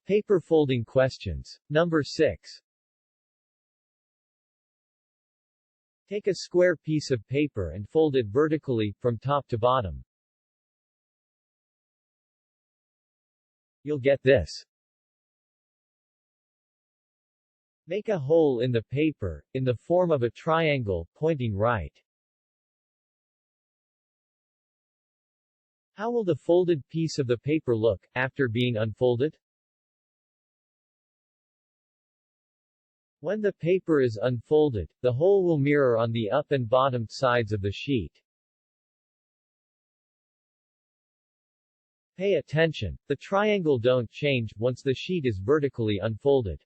Paper folding questions. Number 6. Take a square piece of paper and fold it vertically, from top to bottom. You'll get this. Make a hole in the paper, in the form of a triangle, pointing right. How will the folded piece of the paper look, after being unfolded? When the paper is unfolded, the hole will mirror on the up and bottom sides of the sheet. Pay attention, the triangle don't change once the sheet is vertically unfolded.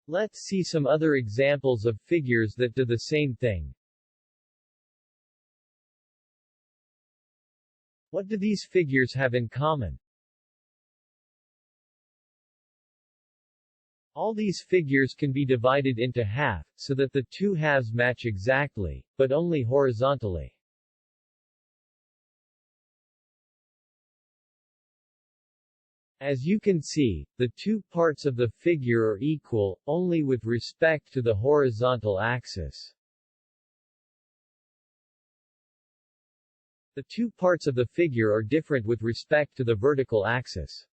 Let's see some other examples of figures that do the same thing. What do these figures have in common? All these figures can be divided into half, so that the two halves match exactly, but only horizontally. As you can see, the two parts of the figure are equal, only with respect to the horizontal axis. The two parts of the figure are different with respect to the vertical axis.